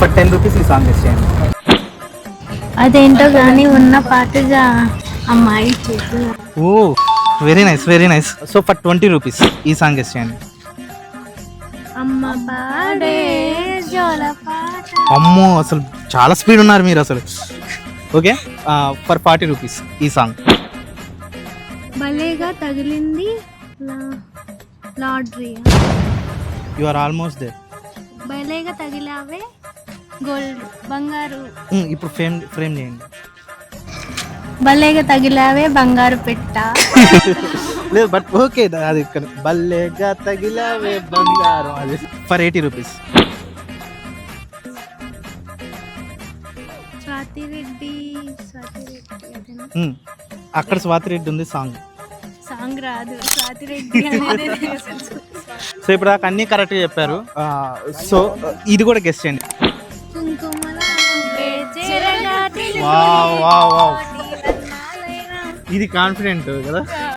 For 10 rupees ఈ song guess చేయండి. అదేంటో కానీ ఉన్న పాటగా అమ్మాయి చేతులు. Oh very nice, very nice. So for 20 rupees ఈ సాంగ్ గెస్ చేయండి. అమ్మ పాడే జోల పాట. అమ్మో అసలు చాలా స్పీడ్ ఉన్నారు మీరు అసలు. ఓకే, ఫర్ 40 రూపీస్ ఈ సాంగ్. భలేగా తగిలింది lottery. You are almost there. భలేగా తగిలావే గోల్డ్ బంగారు. ఇప్పుడు ఫ్రేమ్ చేయండి. భలేగా తగిలావే బంగారు పెట్ట. లేదు బట్ ఓకే, అది ఇక్కడ బల్లేగా తగిలావే బంగారం. అది ఫర్ 80 రూపీస్. స్వాతిరెడ్డి అదేనా? అక్కడ స్వాతిరెడ్డి ఉంది సాంగ్. సాంగ్ రాదు, స్వాతిరెడ్డి అనేది తెలుసు. సో ఇప్పుడు దాకా అన్నీ కరెక్ట్గా చెప్పారు. సో ఇది కూడా గెస్ట్ చేయండి. వావ్ వావ్ వావ్, ఇది కాన్ఫిడెంట్ కదా.